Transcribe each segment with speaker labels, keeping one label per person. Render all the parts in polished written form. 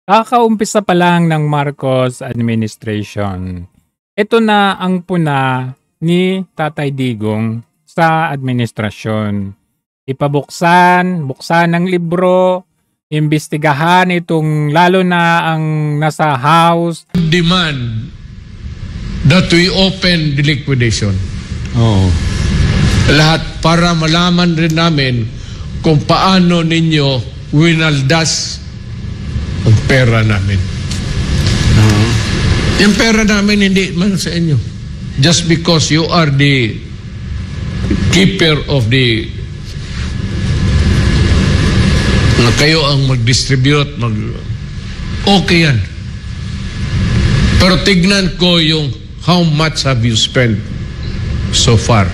Speaker 1: Kakaumpisa pa lang ng Marcos administration. Ito na ang puna ni Tatay Digong sa administrasyon. Buksan ng libro, imbestigahan itong lalo na ang nasa House.
Speaker 2: Demand that we open the liquidation. Lahat para malaman rin namin kung paano ninyo winaldas ang pera namin. Yung pera namin hindi man sa inyo. Just because you are the keeper of the kayo ang mag-distribute, okay yan. Pero tignan ko yung how much have you spent so far.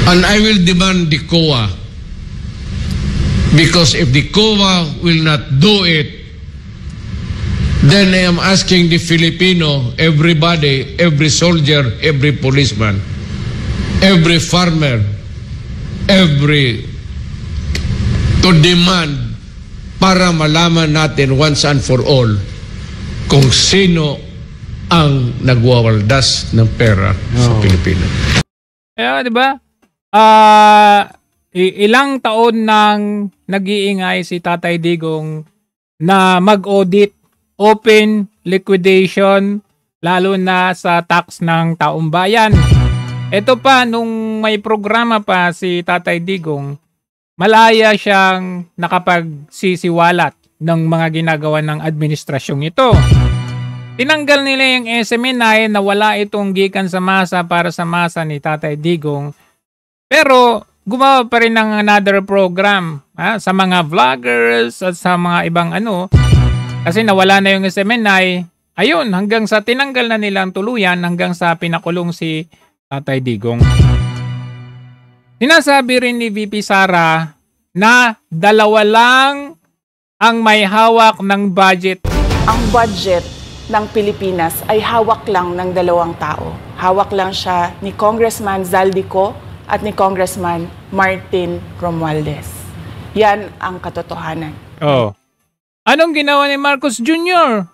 Speaker 2: And I will demand the COA. Because if the COA will not do it, then I am asking the Filipino, everybody, every soldier, every policeman, every farmer, to demand para malaman natin once and for all kung sino ang nagwawaldas ng pera sa Pilipinas.
Speaker 1: Di ba? Ilang taon nang nag-iingay si Tatay Digong na mag-audit, open liquidation, lalo na sa tax ng taong bayan. Ito pa, nung may programa pa si Tatay Digong, malaya siyang nakapagsisiwalat ng mga ginagawa ng administrasyong ito. Tinanggal nila yung SMNI na wala itong gikan sa masa para sa masa ni Tatay Digong. Pero gumawa pa rin ng another program sa mga vloggers at sa mga ibang kasi nawala na yung SMNI. Ayun, hanggang sa tinanggal na nilang tuluyan, hanggang sa pinakulong si Tatay Digong. Sinasabi rin ni VP Sara na dalawa lang ang may hawak ng budget.
Speaker 3: Ang budget ng Pilipinas ay hawak lang ng dalawang tao. Hawak lang siya ni Congressman Zaldico at ni Congressman Martin Romualdez. Yan ang katotohanan.
Speaker 1: Anong ginawa ni Marcos Jr.?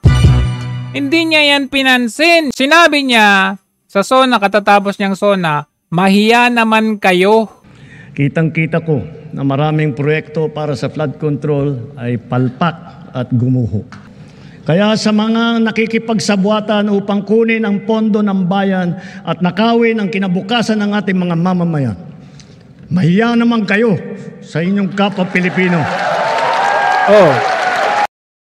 Speaker 1: Hindi niya yan pinansin. Sinabi niya sa SONA, katatapos niyang SONA, mahiya naman kayo.
Speaker 4: Kitang-kita ko na maraming proyekto para sa flood control ay palpak at gumuho. Kaya sa mga nakikipagsabuatan upang kunin ang pondo ng bayan at nakawin ang kinabukasan ng ating mga mamamayan, mahiya naman kayo sa inyong kapwa Pilipino.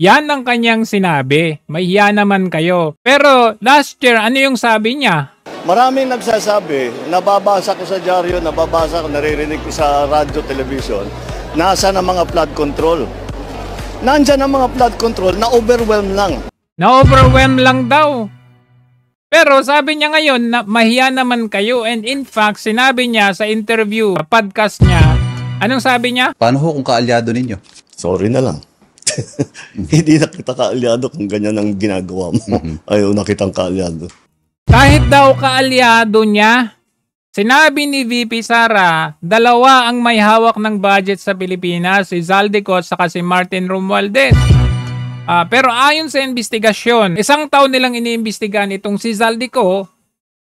Speaker 1: Yan ang kanyang sinabi. Mahiya naman kayo. Pero last year, ano yung sabi niya?
Speaker 5: Maraming nagsasabi, nababasa ko sa dyaryo, naririnig ko sa radyo, television, nasa ng mga flood control. Nandyan ang mga flood control, na-overwhelm lang.
Speaker 1: Na-overwhelm lang daw. Pero sabi niya ngayon na mahiya naman kayo, and in fact, sinabi niya sa interview, podcast niya, anong sabi niya?
Speaker 6: Paano ho kung kaalyado ninyo?
Speaker 5: Sorry na lang. Hindi na kita kaalyado kung ganyan ang ginagawa mo. Ayaw na kitang kaalyado.
Speaker 1: Kahit daw kaalyado niya, sinabi ni VP Sara, dalawa ang may hawak ng budget sa Pilipinas, si Zaldico at saka si Martin Romualdez. Pero ayon sa investigasyon, isang taon nilang iniimbestigahan itong si Zaldico.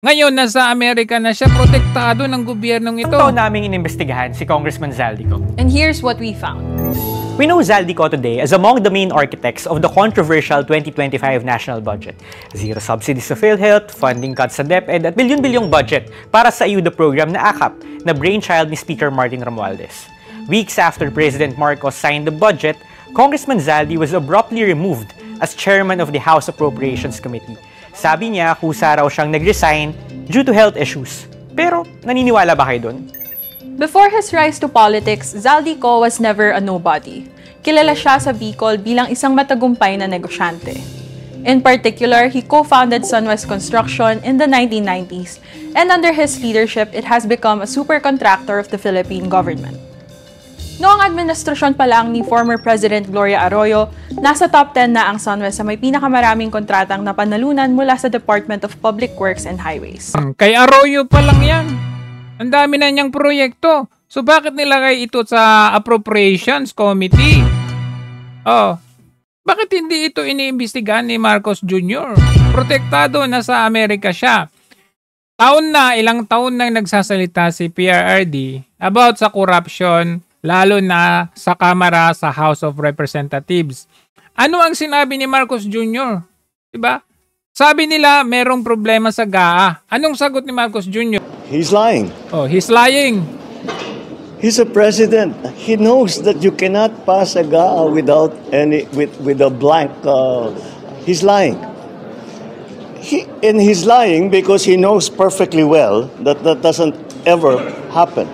Speaker 1: Ngayon, nasa Amerika na siya, protektado ng gobyernong ito.
Speaker 7: Ito naming inimbestigahan si Congressman Zaldico.
Speaker 8: And here's what we found.
Speaker 7: We know Zaldico today as among the main architects of the controversial 2025 national budget. Zero subsidies sa PhilHealth, funding cuts sa DepEd at bilyon-bilyong budget para sa ayuda program na AKAP na brainchild ni Speaker Martin Romualdez. Weeks after President Marcos signed the budget, Congressman Zaldi was abruptly removed as chairman of the House Appropriations Committee. Sabi niya kusa raw siyang nag-resign due to health issues. Pero naniniwala ba kayo dun?
Speaker 8: Before his rise to politics, Zaldico was never a nobody. Kilala siya sa Bicol bilang isang matagumpay na negosyante. In particular, he co-founded Sunwest Construction in the 1990s, and under his leadership, it has become a super contractor of the Philippine government. Noong administrasyon pa lang ni former President Gloria Arroyo, nasa top 10 na ang Sunwest sa may pinakamaraming kontratang napanalunan mula sa Department of Public Works and Highways.
Speaker 1: Kay Arroyo pa lang yan. Ang dami na niyang proyekto. So bakit nilagay ito sa Appropriations Committee? Bakit hindi ito iniimbestigahan ni Marcos Jr.? Protektado na sa Amerika siya. Ilang taon nang nagsasalita si PRRD about sa corruption, lalo na sa Kamara, sa House of Representatives. Ano ang sinabi ni Marcos Jr.? Diba? Sabi nila merong problema sa GAA. Anong sagot ni Marcos Jr.?
Speaker 5: He's lying.
Speaker 1: Oh, he's lying.
Speaker 5: He's a president. He knows that you cannot pass a GAA without with a blank. He's lying. He's lying because he knows perfectly well that that doesn't ever happen.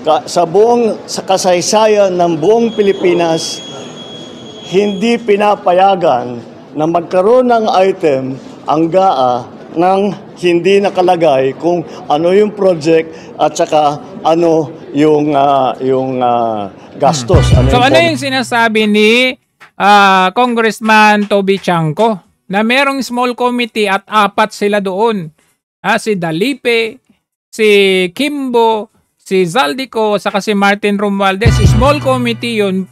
Speaker 5: Sa kasaysayan ng buong Pilipinas, hindi pinapayagan na magkaroon ng item ang GAA nang hindi nakalagay kung ano yung project at saka ano yung gastos.
Speaker 1: So ano yung sinasabi ni Congressman Toby Chanco na merong small committee at 4 sila doon. Si Dalipe, si Kimbo, si Zaldico, saka si Martin Romualdez. Small committee yun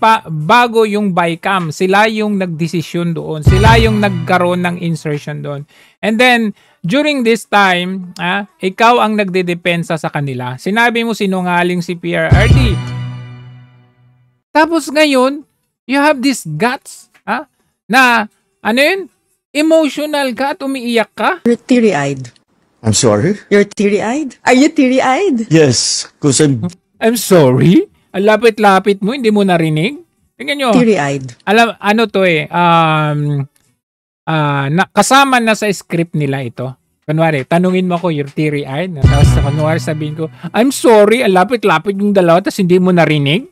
Speaker 1: bago yung BICAM. Sila yung nagdesisyon doon. Sila yung nagkaroon ng insertion doon. And then, during this time, ikaw ang nagdedepensa sa kanila. Sinabi mo sinungaling si PRRD. Tapos ngayon, you have this guts na, ano yun? Emotional ka at umiiyak ka?
Speaker 6: You're teary-eyed.
Speaker 9: I'm sorry?
Speaker 6: You're teary-eyed? Are you teary-eyed?
Speaker 9: Yes, because
Speaker 1: I'm sorry? Ang lapit-lapit mo, hindi mo narinig? Tingnan nyo.
Speaker 6: Teary-eyed.
Speaker 1: Alam, ano to kasama na sa script nila ito. Kunwari, tanungin mo ako, you're teary-eyed. Tapos kunwari sabihin ko, I'm sorry, ang lapit-lapit yung dalawa, tapos hindi mo narinig?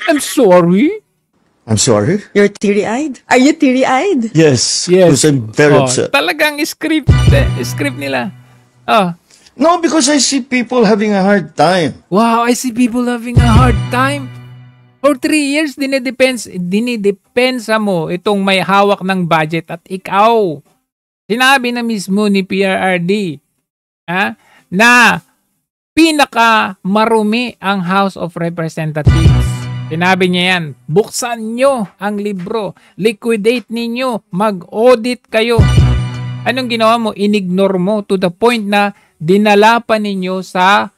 Speaker 1: I'm sorry?
Speaker 9: I'm sorry?
Speaker 6: You're teary-eyed? Are you teary-eyed?
Speaker 9: Yes, because I'm very upset.
Speaker 1: Talagang script nila.
Speaker 9: No, because I see people having a hard time.
Speaker 1: Wow, I see people having a hard time. For 3 years, dinidepensa mo itong may hawak ng budget at ikaw. Sinabi na mismo ni PRRD na pinaka marumi ang House of Representatives. Sinabi niya yan, buksan nyo ang libro, liquidate ninyo, mag-audit kayo. Anong ginawa mo? Inignore mo to the point na dinala pa ninyo sa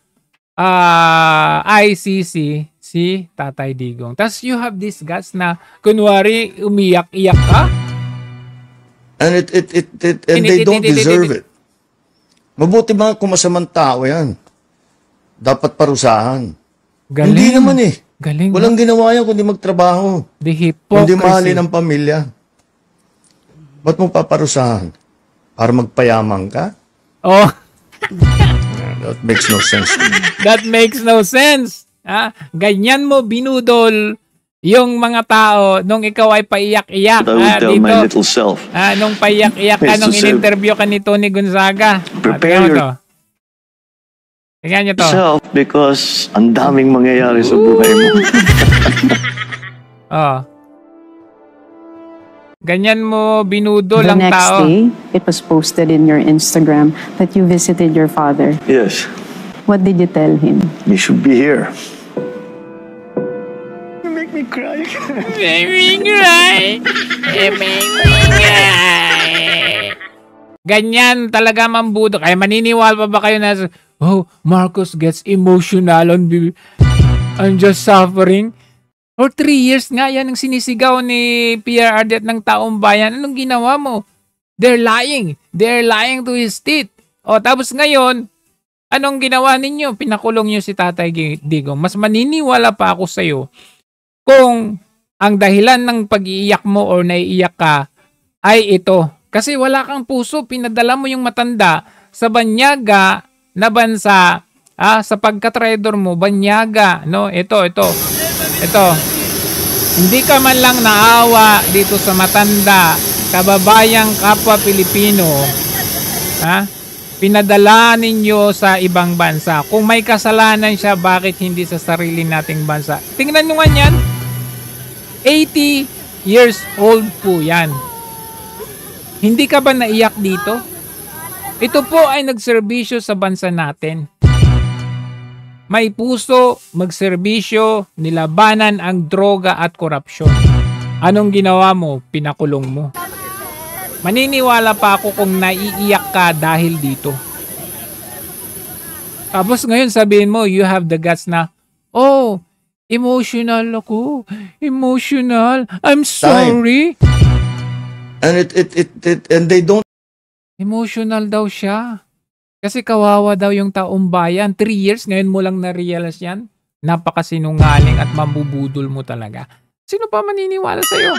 Speaker 1: ICC si Tatay Digong. Tapos you have this guts na kunwari umiyak-iyak ka.
Speaker 9: And they don't deserve it. Mabuti mga kumasamang tao yan. Dapat parusahan.
Speaker 1: Galing.
Speaker 9: Hindi naman
Speaker 1: Galing.
Speaker 9: Walang ginawa yan kundi magtrabaho.
Speaker 1: The hypocrisy.
Speaker 9: Kundi mahalin ang pamilya. Ba't mo paparusahan? Para magpayaman ka?
Speaker 1: Oh.
Speaker 9: That makes no sense.
Speaker 1: That makes no sense. Ganyan mo binudol yung mga tao nung ikaw ay paiyak-iyak.
Speaker 5: I would tell my little self.
Speaker 1: Nung paiyak-iyak ka nung in-interview ka ni Tony Gonzaga.
Speaker 5: Prepare your
Speaker 1: tingnan nyo to.
Speaker 5: self because ang daming mangyayari sa buhay mo.
Speaker 1: Ganyan mo binudol
Speaker 10: The
Speaker 1: ang
Speaker 10: next
Speaker 1: tao.
Speaker 10: day, it was posted in your Instagram that you visited your father.
Speaker 5: Yes,
Speaker 10: What did you tell him?
Speaker 5: you should be here. You make me cry.
Speaker 1: Ganyan talaga mambudol. Kaya maniniwala pa ba kayo na, Marcos gets emotional on just suffering? For 3 years nga yan ang sinisigaw ni PRRD at ng taong bayan. Anong ginawa mo? They're lying. They're lying to his teeth. Tapos ngayon, anong ginawa ninyo? Pinakulong nyo si Tatay Digong. Mas maniniwala pa ako sa'yo kung ang dahilan ng pag-iiyak mo o naiiyak ka ay ito. Kasi wala kang puso. Pinadala mo yung matanda sa banyaga na bansa, sa pagka-trader mo, banyaga, no? Ito. Hindi ka man lang naawa dito sa matanda, kababayang kapwa Pilipino, pinadala ninyo sa ibang bansa. Kung may kasalanan siya, bakit hindi sa sarili nating bansa? Tingnan nyo nga yan. 80 years old po yan. Hindi ka ba naiyak dito? Ito po ay nagserbisyo sa bansa natin. May puso, magserbisyo, nilabanan ang droga at korupsyon. Anong ginawa mo? Pinakulong mo. Maniniwala pa ako kung naiiyak ka dahil dito. Tapos ngayon sabihin mo, you have the guts na, oh, emotional ako. Emotional. I'm sorry.
Speaker 9: And and they don't.
Speaker 1: Emotional daw siya. Kasi kawawa daw yung taong bayan. 3 years, ngayon mo lang na-realize yan. Napakasinungaling at mambubudol mo talaga. Sino pa maniniwala sa'yo?